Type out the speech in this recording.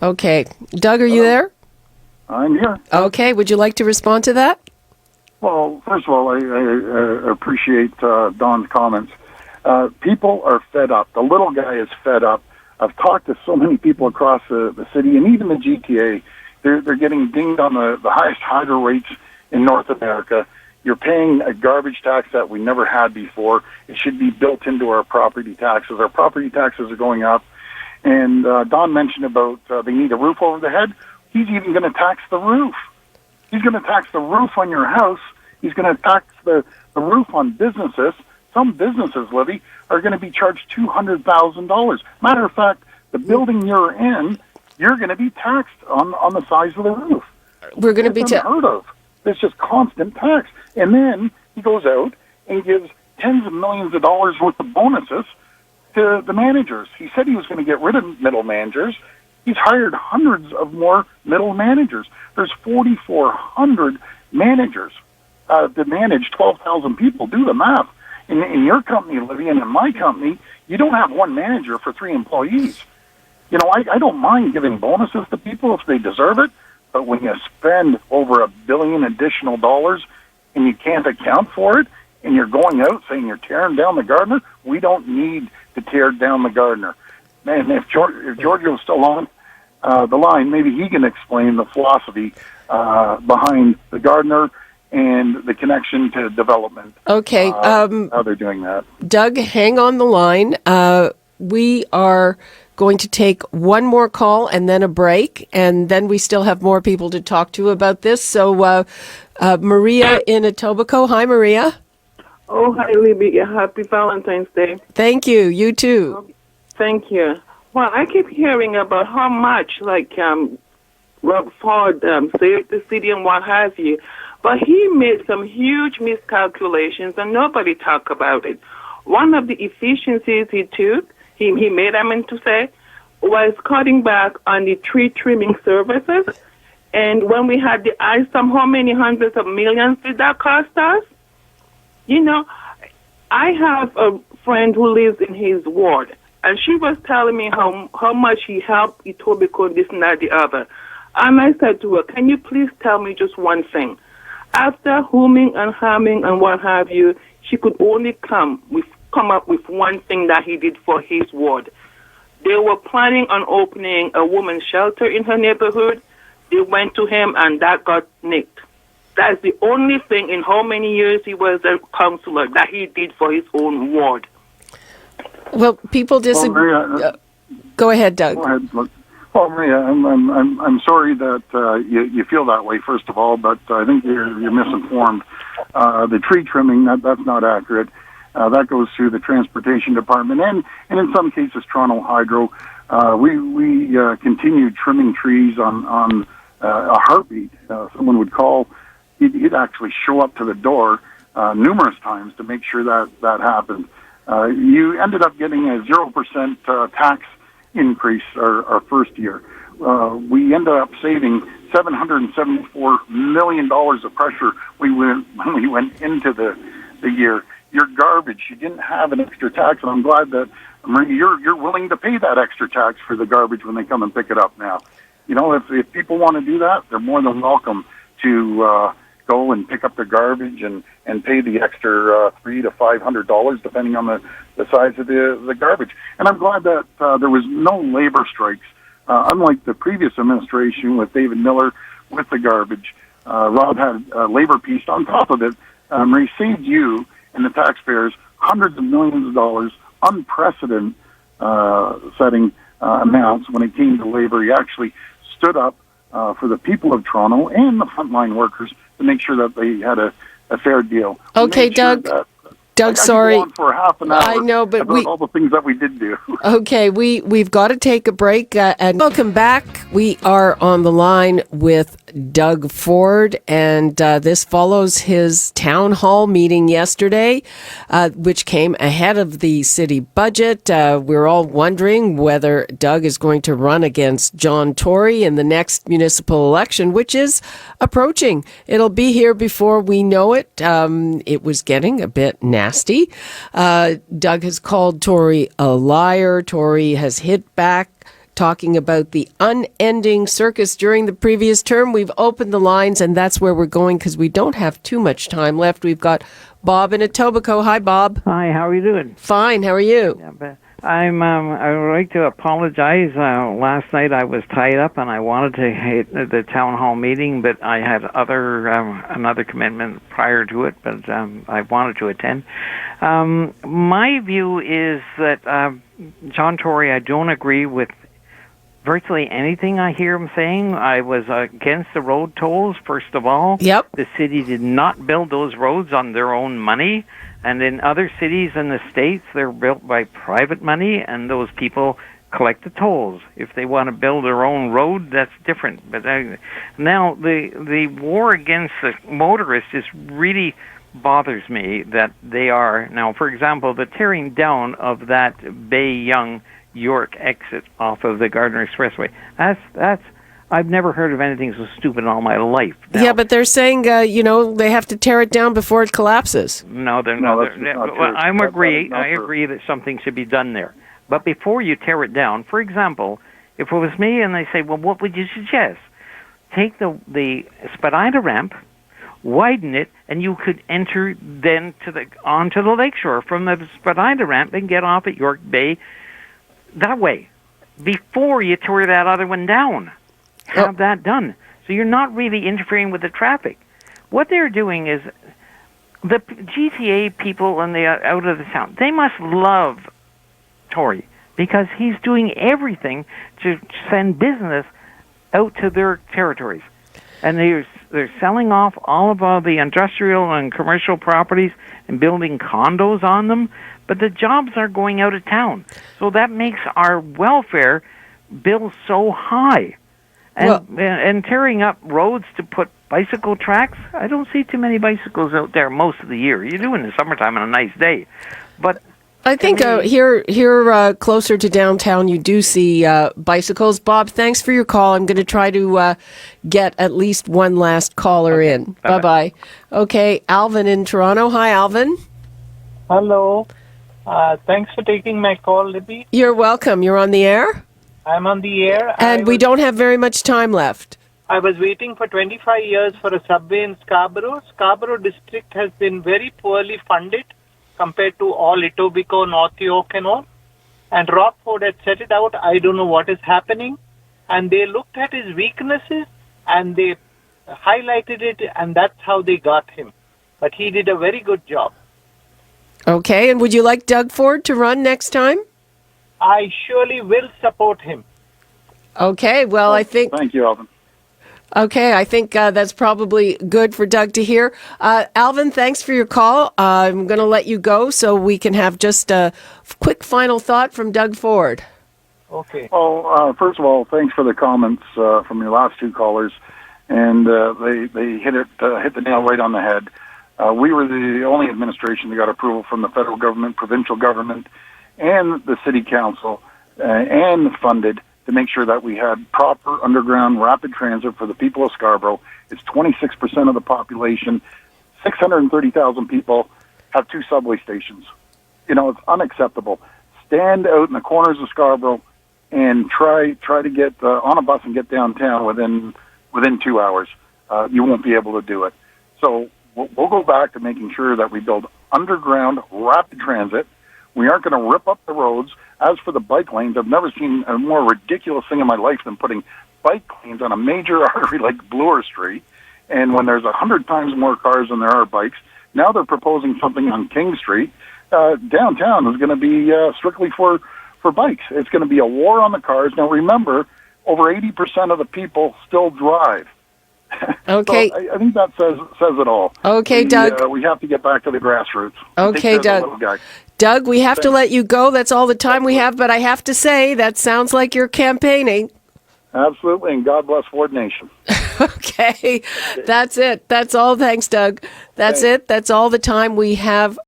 Okay. Doug, are you there? I'm here. Okay. Would you like to respond to that? Well, first of all, I appreciate Don's comments. People are fed up. The little guy is fed up. I've talked to so many people across the city and even the GTA. They're getting dinged on the highest hydro rates in North America. You're paying a garbage tax that we never had before. It should be built into our property taxes. Our property taxes are going up. And Don mentioned about they need a roof over the head. He's even going to tax the roof. He's going to tax the roof on your house. He's going to tax the roof on businesses. Some businesses, Libby, are going to be charged $200,000. Matter of fact, the building you're in, you're going to be taxed on the size of the roof. We're going to be unheard of. It's just constant tax. And then he goes out and gives tens of millions of dollars worth of bonuses to the managers. He said he was going to get rid of middle managers. He's hired hundreds of more middle managers. There's 4,400 managers to manage 12,000 people. Do the math. In your company, Libby, and in my company, you don't have one manager for 3 employees. You know, I don't mind giving bonuses to people if they deserve it, but when you spend over $1 billion additional dollars and you can't account for it, and you're going out saying you're tearing down the gardener, we don't need to tear down the gardener. Man, if Giorgio's still on the line, maybe he can explain the philosophy behind the gardener and the connection to development. Okay. How they're doing that. Doug, hang on the line. We are going to take one more call and then a break, and then we still have more people to talk to about this. So, Maria in Etobicoke. Hi, Maria. Oh, hi, Libby. Happy Valentine's Day. Thank you. You too. Thank you. Well, I keep hearing about how much, Rob Ford saved the city and what have you. But he made some huge miscalculations, and nobody talked about it. One of the efficiencies he took, he made, was cutting back on the tree trimming services. And when we had the ice, how many hundreds of millions did that cost us? You know, I have a friend who lives in his ward, and she was telling me how much he helped Etobicoke, this and that, the other. And I said to her, can you please tell me just one thing? After humming and humming and what have you, she could only come up with one thing that he did for his ward. They were planning on opening a women's shelter in her neighborhood. They went to him, and that got nicked. That's the only thing in how many years he was a councillor that he did for his own ward. Well, people disagree. Go ahead, Doug. Go ahead. Look. Well, Maria, I'm sorry that you feel that way, first of all, but I think you're misinformed. The tree trimming, that's not accurate. That goes through the transportation department and in some cases Toronto Hydro. We continue trimming trees on a heartbeat. Someone would call, he'd actually show up to the door numerous times to make sure that happened. You ended up getting a 0% tax increase our first year. We ended up saving $774 million of pressure when we went into the year. Your garbage, you didn't have an extra tax, and I'm glad that, Marie, you're willing to pay that extra tax for the garbage when they come and pick it up now. You know, if people want to do that, they're more than welcome to go and pick up their garbage and pay the extra $300 to $500, depending on the size of the garbage. And I'm glad that there was no labor strikes, unlike the previous administration with David Miller with the garbage. Rob had labor peace on top of it. Marie, saved you and the taxpayers hundreds of millions of dollars, unprecedented setting amounts when it came to labor. He actually stood up for the people of Toronto and the frontline workers to make sure that they had a fair deal. Okay, Doug. Doug, sorry. I could go on for half an hour. I know, but about all the things that we did do. Okay, we've got to take a break and welcome back. We are on the line with Doug Ford, and this follows his town hall meeting yesterday, which came ahead of the city budget. We're all wondering whether Doug is going to run against John Tory in the next municipal election, which is approaching. It'll be here before we know it. It was getting a bit nasty. Doug has called Tory a liar. Tory has hit back. talking about the unending circus during the previous term. We've opened the lines, and that's where we're going because we don't have too much time left. We've got Bob in Etobicoke. Hi, Bob. Hi, how are you doing? Fine. How are you? Yeah, but I would like to apologize. Last night I was tied up and I wanted to hit the town hall meeting, but I had another commitment prior to it, but I wanted to attend. My view is that John Tory, I don't agree with virtually anything I hear him saying. I was against the road tolls, first of all. Yep. The city did not build those roads on their own money. And in other cities in the States, they're built by private money, and those people collect the tolls. If they want to build their own road, that's different. But now the war against the motorists just really bothers me that they are now, for example, the tearing down of that Bay Young York exit off of the Gardiner Expressway. That's I've never heard of anything so stupid in all my life. Now, Yeah, but they're saying, they have to tear it down before it collapses. No, they're No, not. that's not true. I That's agree. not I true. agree that something should be done there. But before you tear it down, for example, if it was me and they say, well, what would you suggest? Take the Spadina ramp, widen it, and you could enter then onto the lakeshore from the Spadina ramp and get off at York Bay that way. Before you tore that other one down. Have that done. So you're not really interfering with the traffic. What they're doing is the GTA people and the out of the town, they must love Tory because he's doing everything to send business out to their territories. And they're selling off all of the industrial and commercial properties and building condos on them, but the jobs are going out of town. So that makes our welfare bill so high. And tearing up roads to put bicycle tracks, I don't see too many bicycles out there most of the year. You do in the summertime on a nice day. But I think here closer to downtown, you do see bicycles. Bob, thanks for your call. I'm going to try to get at least one last caller in. Bye-bye. Okay, Alvin in Toronto. Hi, Alvin. Hello. Thanks for taking my call, Libby. You're welcome. You're on the air. I'm on the air. And we don't have very much time left. I was waiting for 25 years for a subway in Scarborough. Scarborough district has been very poorly funded compared to all Etobicoke, North York and all. And Rockford had set it out. I don't know what is happening. And they looked at his weaknesses and they highlighted it, and that's how they got him. But he did a very good job. Okay, and would you like Doug Ford to run next time? I surely will support him. Okay, well, I think... Thank you, Alvin. Okay, I think that's probably good for Doug to hear. Alvin, thanks for your call. I'm going to let you go so we can have just a quick final thought from Doug Ford. Okay. Well, first of all, thanks for the comments from your last two callers, and they hit the nail right on the head. We were the only administration that got approval from the federal government, provincial government, and the city council, and funded to make sure that we had proper underground rapid transit for the people of Scarborough. It's 26% of the population. 630,000 people have two subway stations. It's unacceptable. Stand out in the corners of Scarborough and try to get on a bus and get downtown within 2 hours. You won't be able to do it. So we'll go back to making sure that we build underground rapid transit. We aren't going to rip up the roads. As for the bike lanes, I've never seen a more ridiculous thing in my life than putting bike lanes on a major artery like Bloor Street. And when there's 100 times more cars than there are bikes, now they're proposing something on King Street. Downtown is going to be strictly for bikes. It's going to be a war on the cars. Now, remember, over 80% of the people still drive. Okay. So I think that says it all. Okay, Doug. We have to get back to the grassroots. Okay, Take care of the Doug. little guy. Doug, we have to let you go. That's all the time we have, but I have to say, that sounds like you're campaigning. Absolutely, and God bless Ford Nation. Okay, that's it. That's all. Thanks, Doug. That's it. That's all the time we have